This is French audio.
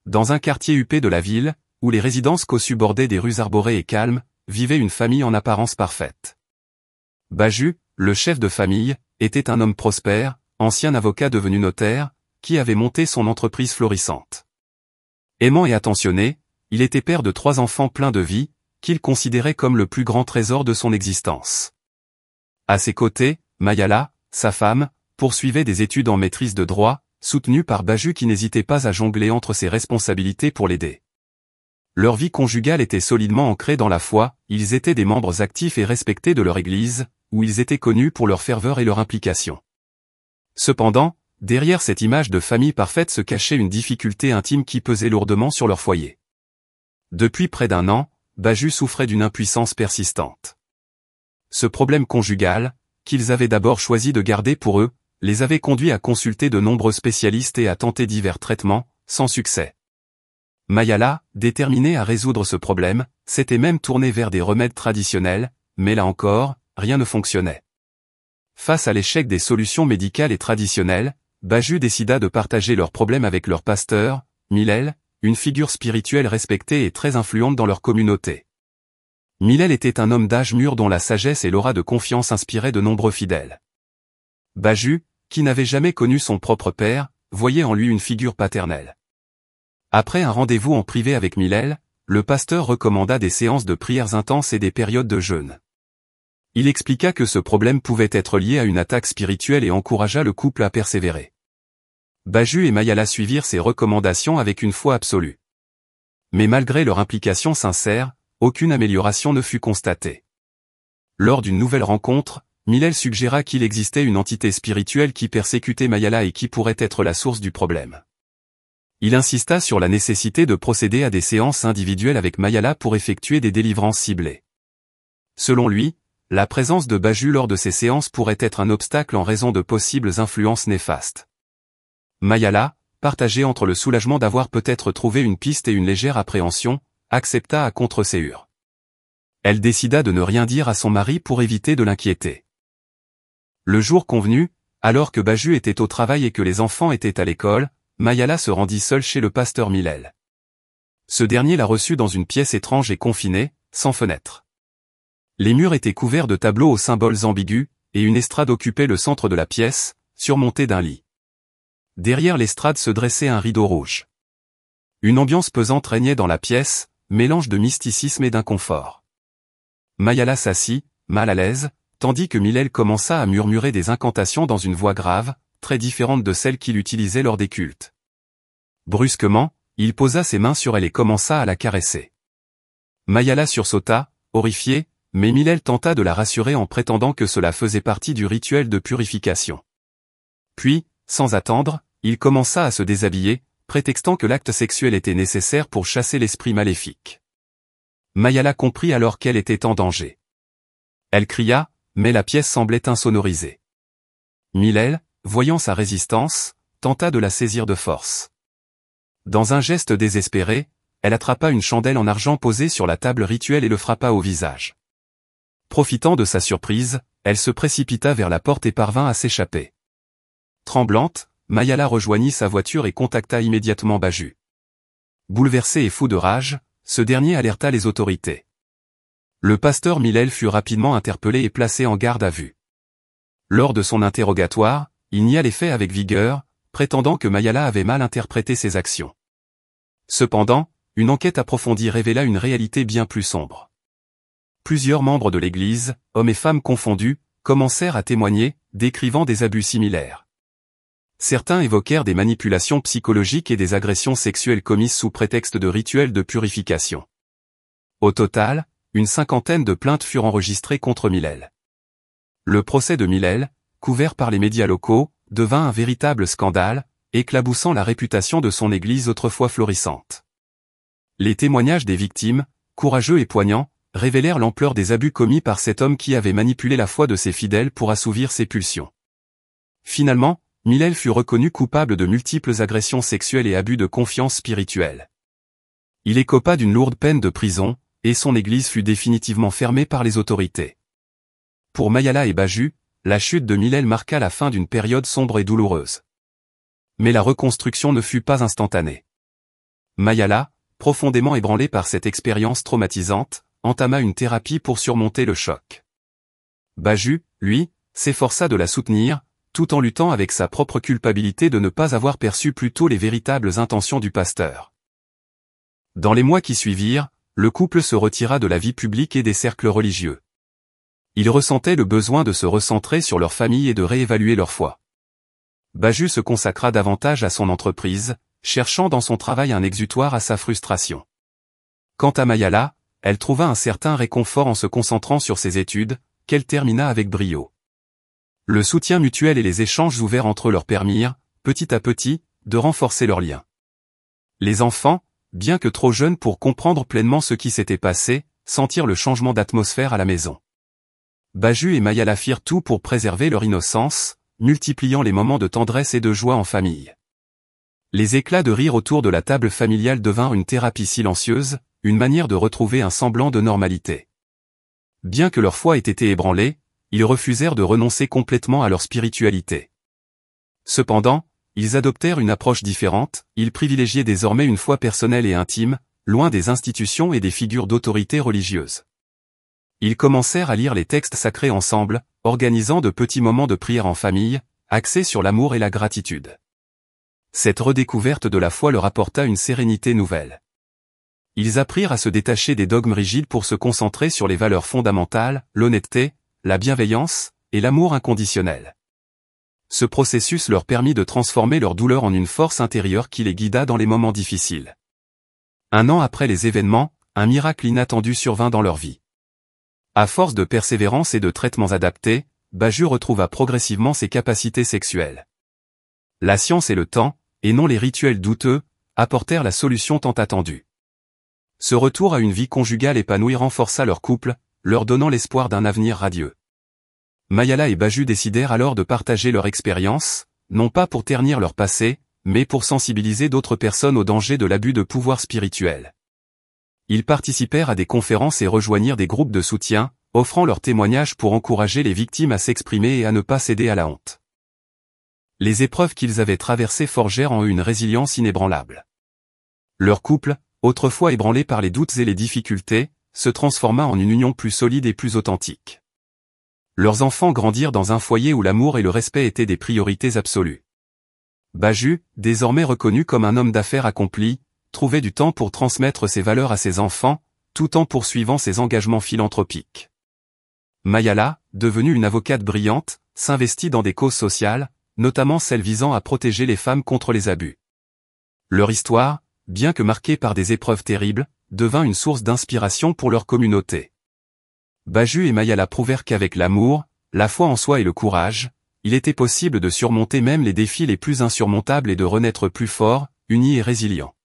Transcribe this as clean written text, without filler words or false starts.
Dans un quartier huppé de la ville, où les résidences cossues bordaient des rues arborées et calmes, vivait une famille en apparence parfaite. Baju, le chef de famille, était un homme prospère, ancien avocat devenu notaire, qui avait monté son entreprise florissante. Aimant et attentionné, il était père de 3 enfants pleins de vie, qu'il considérait comme le plus grand trésor de son existence. À ses côtés, Mayala, sa femme, poursuivait des études en maîtrise de droit, soutenue par Baju qui n'hésitait pas à jongler entre ses responsabilités pour l'aider. Leur vie conjugale était solidement ancrée dans la foi, ils étaient des membres actifs et respectés de leur église, où ils étaient connus pour leur ferveur et leur implication. Cependant, derrière cette image de famille parfaite se cachait une difficulté intime qui pesait lourdement sur leur foyer. Depuis près d'1 an, Baju souffrait d'une impuissance persistante. Ce problème conjugal, qu'ils avaient d'abord choisi de garder pour eux, les avait conduits à consulter de nombreux spécialistes et à tenter divers traitements, sans succès. Mayala, déterminée à résoudre ce problème, s'était même tournée vers des remèdes traditionnels, mais là encore, rien ne fonctionnait. Face à l'échec des solutions médicales et traditionnelles, Baju décida de partager leurs problèmes avec leur pasteur, Milel, une figure spirituelle respectée et très influente dans leur communauté. Milel était un homme d'âge mûr dont la sagesse et l'aura de confiance inspiraient de nombreux fidèles. Baju, qui n'avait jamais connu son propre père, voyait en lui une figure paternelle. Après un rendez-vous en privé avec Milel, le pasteur recommanda des séances de prières intenses et des périodes de jeûne. Il expliqua que ce problème pouvait être lié à une attaque spirituelle et encouragea le couple à persévérer. Baju et Mayala suivirent ces recommandations avec une foi absolue. Mais malgré leur implication sincère, aucune amélioration ne fut constatée. Lors d'une nouvelle rencontre, Milel suggéra qu'il existait une entité spirituelle qui persécutait Mayala et qui pourrait être la source du problème. Il insista sur la nécessité de procéder à des séances individuelles avec Mayala pour effectuer des délivrances ciblées. Selon lui, la présence de Baju lors de ces séances pourrait être un obstacle en raison de possibles influences néfastes. Mayala, partagée entre le soulagement d'avoir peut-être trouvé une piste et une légère appréhension, accepta à contre-séure. Elle décida de ne rien dire à son mari pour éviter de l'inquiéter. Le jour convenu, alors que Baju était au travail et que les enfants étaient à l'école, Mayala se rendit seule chez le pasteur Milel. Ce dernier la reçut dans une pièce étrange et confinée, sans fenêtre. Les murs étaient couverts de tableaux aux symboles ambigus, et une estrade occupait le centre de la pièce, surmontée d'un lit. Derrière l'estrade se dressait un rideau rouge. Une ambiance pesante régnait dans la pièce, mélange de mysticisme et d'inconfort. Mayala s'assit, mal à l'aise, tandis que Milel commença à murmurer des incantations dans une voix grave, très différente de celle qu'il utilisait lors des cultes. Brusquement, il posa ses mains sur elle et commença à la caresser. Mayala sursauta, horrifiée, mais Milel tenta de la rassurer en prétendant que cela faisait partie du rituel de purification. Puis, sans attendre, il commença à se déshabiller, prétextant que l'acte sexuel était nécessaire pour chasser l'esprit maléfique. Mayala comprit alors qu'elle était en danger. Elle cria, mais la pièce semblait insonorisée. Milel, voyant sa résistance, tenta de la saisir de force. Dans un geste désespéré, elle attrapa une chandelle en argent posée sur la table rituelle et le frappa au visage. Profitant de sa surprise, elle se précipita vers la porte et parvint à s'échapper. Tremblante, Mayala rejoignit sa voiture et contacta immédiatement Baju. Bouleversé et fou de rage, ce dernier alerta les autorités. Le pasteur Milel fut rapidement interpellé et placé en garde à vue. Lors de son interrogatoire, il nia les faits avec vigueur, prétendant que Mayala avait mal interprété ses actions. Cependant, une enquête approfondie révéla une réalité bien plus sombre. Plusieurs membres de l'Église, hommes et femmes confondus, commencèrent à témoigner, décrivant des abus similaires. Certains évoquèrent des manipulations psychologiques et des agressions sexuelles commises sous prétexte de rituels de purification. Au total, une 50aine de plaintes furent enregistrées contre Milel. Le procès de Milel, couvert par les médias locaux, devint un véritable scandale, éclaboussant la réputation de son église autrefois florissante. Les témoignages des victimes, courageux et poignants, révélèrent l'ampleur des abus commis par cet homme qui avait manipulé la foi de ses fidèles pour assouvir ses pulsions. Finalement, Milel fut reconnu coupable de multiples agressions sexuelles et abus de confiance spirituelle. Il écopa d'une lourde peine de prison, et son église fut définitivement fermée par les autorités. Pour Mayala et Baju, la chute de Milel marqua la fin d'une période sombre et douloureuse. Mais la reconstruction ne fut pas instantanée. Mayala, profondément ébranlée par cette expérience traumatisante, entama une thérapie pour surmonter le choc. Baju, lui, s'efforça de la soutenir, tout en luttant avec sa propre culpabilité de ne pas avoir perçu plus tôt les véritables intentions du pasteur. Dans les mois qui suivirent, le couple se retira de la vie publique et des cercles religieux. Ils ressentaient le besoin de se recentrer sur leur famille et de réévaluer leur foi. Baju se consacra davantage à son entreprise, cherchant dans son travail un exutoire à sa frustration. Quant à Mayala, elle trouva un certain réconfort en se concentrant sur ses études, qu'elle termina avec brio. Le soutien mutuel et les échanges ouverts entre eux leur permirent, petit à petit, de renforcer leurs liens. Les enfants, bien que trop jeunes pour comprendre pleinement ce qui s'était passé, sentirent le changement d'atmosphère à la maison. Baju et Mayala firent tout pour préserver leur innocence, multipliant les moments de tendresse et de joie en famille. Les éclats de rire autour de la table familiale devinrent une thérapie silencieuse, une manière de retrouver un semblant de normalité. Bien que leur foi ait été ébranlée, ils refusèrent de renoncer complètement à leur spiritualité. Cependant, ils adoptèrent une approche différente, ils privilégiaient désormais une foi personnelle et intime, loin des institutions et des figures d'autorité religieuse. Ils commencèrent à lire les textes sacrés ensemble, organisant de petits moments de prière en famille, axés sur l'amour et la gratitude. Cette redécouverte de la foi leur apporta une sérénité nouvelle. Ils apprirent à se détacher des dogmes rigides pour se concentrer sur les valeurs fondamentales, l'honnêteté, la bienveillance, et l'amour inconditionnel. Ce processus leur permit de transformer leur douleur en une force intérieure qui les guida dans les moments difficiles. 1 an après les événements, un miracle inattendu survint dans leur vie. À force de persévérance et de traitements adaptés, Baju retrouva progressivement ses capacités sexuelles. La science et le temps, et non les rituels douteux, apportèrent la solution tant attendue. Ce retour à une vie conjugale épanouie renforça leur couple, leur donnant l'espoir d'un avenir radieux. Mayala et Baju décidèrent alors de partager leur expérience, non pas pour ternir leur passé, mais pour sensibiliser d'autres personnes au danger de l'abus de pouvoir spirituel. Ils participèrent à des conférences et rejoignirent des groupes de soutien, offrant leurs témoignages pour encourager les victimes à s'exprimer et à ne pas céder à la honte. Les épreuves qu'ils avaient traversées forgèrent en eux une résilience inébranlable. Leur couple, autrefois ébranlé par les doutes et les difficultés, se transforma en une union plus solide et plus authentique. Leurs enfants grandirent dans un foyer où l'amour et le respect étaient des priorités absolues. Baju, désormais reconnu comme un homme d'affaires accompli, trouvait du temps pour transmettre ses valeurs à ses enfants, tout en poursuivant ses engagements philanthropiques. Mayala, devenue une avocate brillante, s'investit dans des causes sociales, notamment celles visant à protéger les femmes contre les abus. Leur histoire, bien que marquée par des épreuves terribles, devint une source d'inspiration pour leur communauté. Baju et Mayala prouvèrent qu'avec l'amour, la foi en soi et le courage, il était possible de surmonter même les défis les plus insurmontables et de renaître plus forts, unis et résilients.